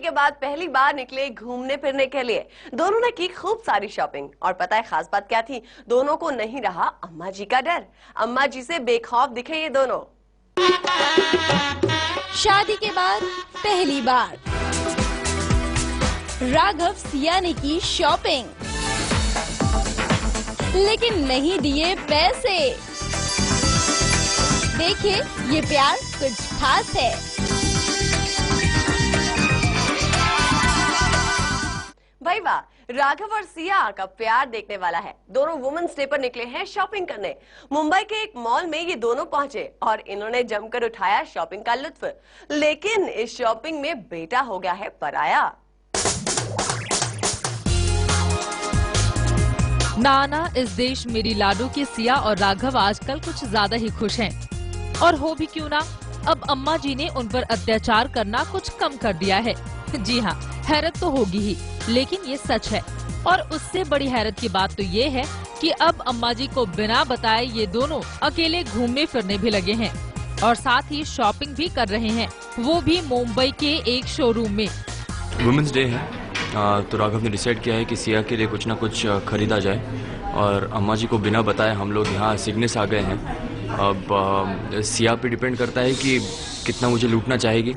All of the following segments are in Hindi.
के बाद पहली बार निकले घूमने फिरने के लिए। दोनों ने की खूब सारी शॉपिंग और पता है खास बात क्या थी? दोनों को नहीं रहा अम्मा जी का डर। अम्मा जी से बेखौफ दिखे ये दोनों। शादी के बाद पहली बार राघव सिया ने की शॉपिंग, लेकिन नहीं दिए पैसे। देखिए ये प्यार कुछ खास है। भाई वाह, राघव और सिया का प्यार देखने वाला है। दोनों वुमेन्स डे पर निकले हैं शॉपिंग करने। मुंबई के एक मॉल में ये दोनों पहुंचे और इन्होंने जमकर उठाया शॉपिंग का लुत्फ। लेकिन इस शॉपिंग में बेटा हो गया है पराया। नाना इस देश मेरी लाडो के सिया और राघव आजकल कुछ ज्यादा ही खुश हैं। और हो भी क्यों ना, अब अम्मा जी ने उन पर अत्याचार करना कुछ कम कर दिया है। जी हाँ, हैरत तो होगी ही, लेकिन ये सच है। और उससे बड़ी हैरत की बात तो ये है कि अब अम्मा जी को बिना बताए ये दोनों अकेले घूमने फिरने भी लगे हैं और साथ ही शॉपिंग भी कर रहे हैं, वो भी मुंबई के एक शोरूम में। वुमेन्स डे है तो राघव ने डिसाइड किया है कि सिया के लिए कुछ ना कुछ खरीदा जाए और अम्मा जी को बिना बताए हम लोग यहाँ सिग्नेस आ गए हैं। अब सिया पे डिपेंड करता है कि कितना मुझे लूटना चाहेगी।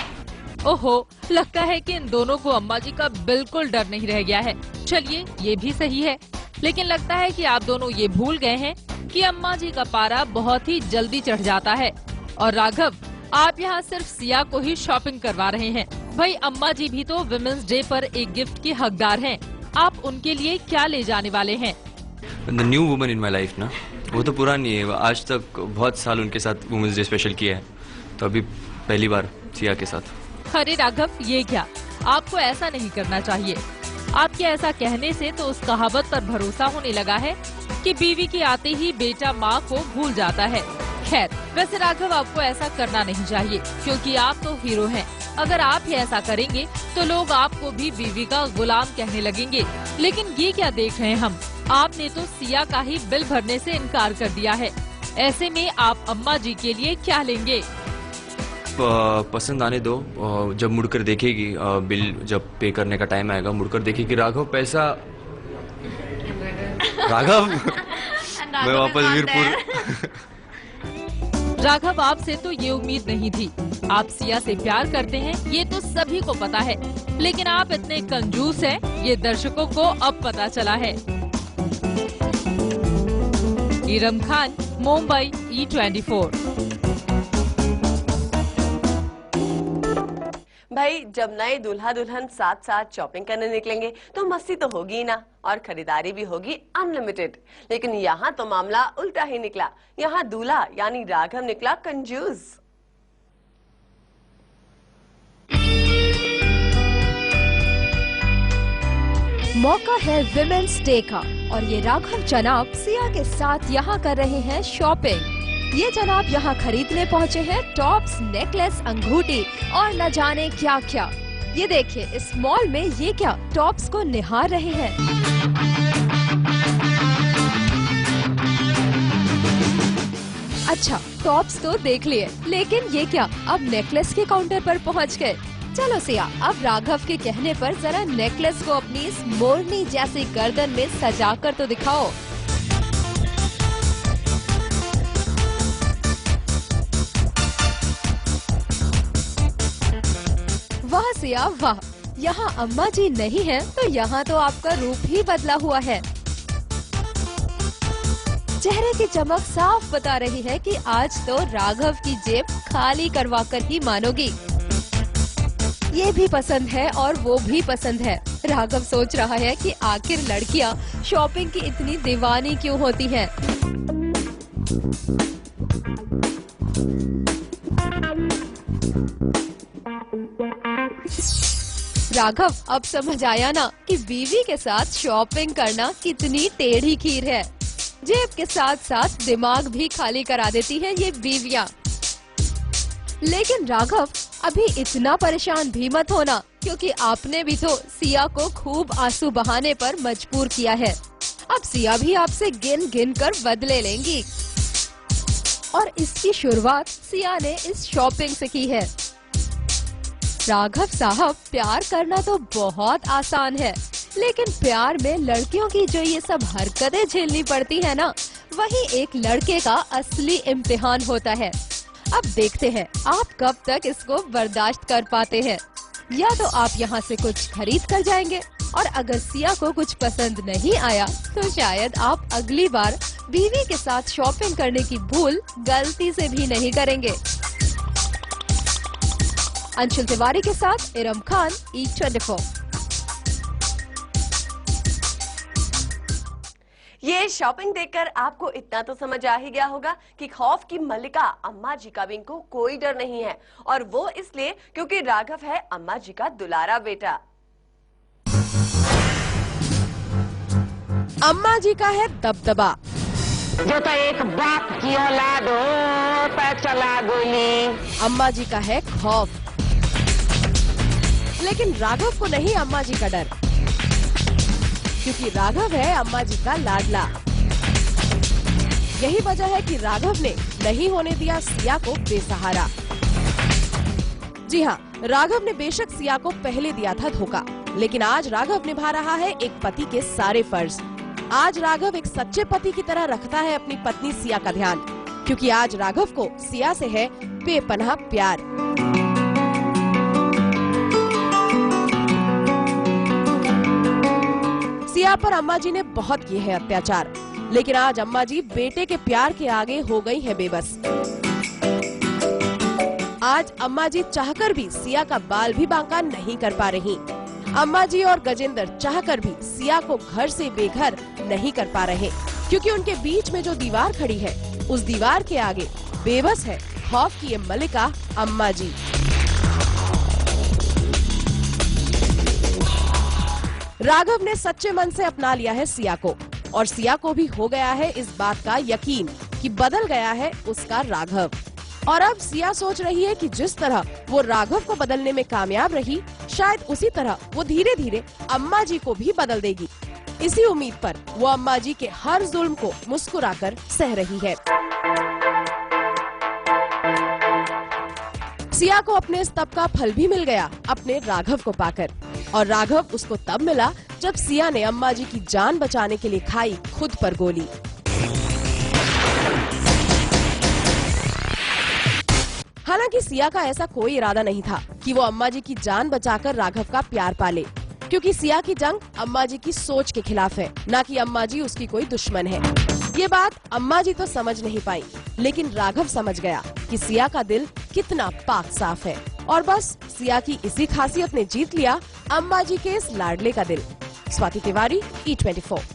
ओहो, लगता है कि इन दोनों को अम्मा जी का बिल्कुल डर नहीं रह गया है। चलिए ये भी सही है, लेकिन लगता है कि आप दोनों ये भूल गए हैं कि अम्मा जी का पारा बहुत ही जल्दी चढ़ जाता है। और राघव, आप यहाँ सिर्फ सिया को ही शॉपिंग करवा रहे हैं। भाई अम्मा जी भी तो वुमेन्स डे पर एक गिफ्ट के हकदार हैं। आप उनके लिए क्या ले जाने वाले हैं? The new woman in my life ना, वो तो पुरानी है। आज तक बहुत साल उनके साथ वुमेन्स डे स्पेशल किया है, तो अभी पहली बार सिया के साथ। अरे राघव, ये क्या, आपको ऐसा नहीं करना चाहिए। आपके ऐसा कहने से तो उस कहावत पर भरोसा होने लगा है कि बीवी के आते ही बेटा माँ को भूल जाता है। खैर, वैसे राघव आपको ऐसा करना नहीं चाहिए, क्योंकि आप तो हीरो हैं। अगर आप ही ऐसा करेंगे तो लोग आपको भी बीवी का गुलाम कहने लगेंगे। लेकिन ये क्या देख रहे हैं हम? आपने तो सिया का ही बिल भरने से इनकार कर दिया है। ऐसे में आप अम्मा जी के लिए क्या लेंगे? पसंद आने दो, जब मुड़कर देखेगी, बिल जब पे करने का टाइम आएगा, मुड़कर देखेगी राघव पैसा। राघव मैं वापस वीरपुर। राघव, आपसे तो ये उम्मीद नहीं थी। आप सिया से प्यार करते हैं, ये तो सभी को पता है, लेकिन आप इतने कंजूस हैं, ये दर्शकों को अब पता चला है। इरम खान, मुंबई, E24। भाई जब नए दूल्हा दुल्हन साथ साथ शॉपिंग करने निकलेंगे तो मस्ती तो होगी ना, और खरीदारी भी होगी अनलिमिटेड। लेकिन यहाँ तो मामला उल्टा ही निकला। यहाँ दूल्हा यानी राघव निकला कंजूस। मौका है विमेंस डे का और ये राघव जनाब सिया के साथ यहाँ कर रहे हैं शॉपिंग। ये जनाब यहाँ खरीदने पहुँचे हैं टॉप्स, नेकलेस, अंगूठी और न जाने क्या क्या। ये देखिए, इस मॉल में ये क्या टॉप्स को निहार रहे हैं। अच्छा, टॉप्स तो देख लिए, लेकिन ये क्या, अब नेकलेस के काउंटर पर पहुँच गए। चलो सिया, अब राघव के कहने पर जरा नेकलेस को अपनी इस मोरनी जैसी गर्दन में सजाकर तो दिखाओ। वाह सिया वाह, यहाँ अम्मा जी नहीं है तो यहाँ तो आपका रूप ही बदला हुआ है। चेहरे की चमक साफ बता रही है कि आज तो राघव की जेब खाली करवाकर ही मानोगी। ये भी पसंद है और वो भी पसंद है। राघव सोच रहा है कि आखिर लड़कियाँ शॉपिंग की इतनी दीवानी क्यों होती हैं। राघव, अब समझ आया ना कि बीवी के साथ शॉपिंग करना कितनी टेढ़ी खीर है। जेब के साथ साथ दिमाग भी खाली करा देती है ये बीवियाँ। लेकिन राघव, अभी इतना परेशान भी मत होना, क्योंकि आपने भी तो सिया को खूब आंसू बहाने पर मजबूर किया है। अब सिया भी आपसे गिन गिन कर बदले लेंगी और इसकी शुरुआत सिया ने इस शॉपिंग से की है। राघव साहब, प्यार करना तो बहुत आसान है, लेकिन प्यार में लड़कियों की जो ये सब हरकतें झेलनी पड़ती है ना, वही एक लड़के का असली इम्तिहान होता है। अब देखते हैं आप कब तक इसको बर्दाश्त कर पाते हैं। या तो आप यहाँ से कुछ खरीद कर जाएंगे, और अगर सिया को कुछ पसंद नहीं आया तो शायद आप अगली बार बीवी के साथ शॉपिंग करने की भूल गलती से भी नहीं करेंगे। अंशुल तिवारी के साथ इरम खान, E24। ये शॉपिंग देखकर आपको इतना तो समझ आ ही गया होगा कि खौफ की मल्लिका अम्मा जी का भी इनको कोई डर नहीं है, और वो इसलिए क्योंकि राघव है अम्मा जी का दुलारा बेटा। अम्मा जी का है दबदबा, जो तो एक बाप की औलाद हो पर चला गोली। अम्मा जी का है खौफ, लेकिन राघव को नहीं अम्मा जी का डर, क्योंकि राघव है अम्मा जी का लाडला। यही वजह है कि राघव ने नहीं होने दिया सिया को बेसहारा। जी हाँ, राघव ने बेशक सिया को पहले दिया था धोखा, लेकिन आज राघव निभा रहा है एक पति के सारे फर्ज। आज राघव एक सच्चे पति की तरह रखता है अपनी पत्नी सिया का ध्यान, क्योंकि आज राघव को सिया से है बेपनाह प्यार। सिया पर अम्मा जी ने बहुत किए हैं अत्याचार, लेकिन आज अम्मा जी बेटे के प्यार के आगे हो गई है बेबस। आज अम्मा जी चाहकर भी सिया का बाल भी बांका नहीं कर पा रही। अम्मा जी और गजेंद्र चाहकर भी सिया को घर से बेघर नहीं कर पा रहे, क्योंकि उनके बीच में जो दीवार खड़ी है, उस दीवार के आगे बेबस है खौफ की ये मल्लिका अम्मा जी। राघव ने सच्चे मन से अपना लिया है सिया को, और सिया को भी हो गया है इस बात का यकीन कि बदल गया है उसका राघव। और अब सिया सोच रही है कि जिस तरह वो राघव को बदलने में कामयाब रही, शायद उसी तरह वो धीरे धीरे अम्मा जी को भी बदल देगी। इसी उम्मीद पर वो अम्मा जी के हर जुल्म को मुस्कुराकर सह रही है। सिया को अपने इस तप का फल भी मिल गया अपने राघव को पाकर, और राघव उसको तब मिला जब सिया ने अम्मा जी की जान बचाने के लिए खाई खुद पर गोली। हालांकि सिया का ऐसा कोई इरादा नहीं था कि वो अम्मा जी की जान बचाकर राघव का प्यार पाले, क्योंकि सिया की जंग अम्मा जी की सोच के खिलाफ है, न कि अम्मा जी उसकी कोई दुश्मन है। ये बात अम्मा जी तो समझ नहीं पाई, लेकिन राघव समझ गया कि सिया का दिल कितना पाक साफ है, और बस सिया की इसी खासियत ने जीत लिया अम्मा जी के इस लाडले का दिल। स्वाति तिवारी, E24।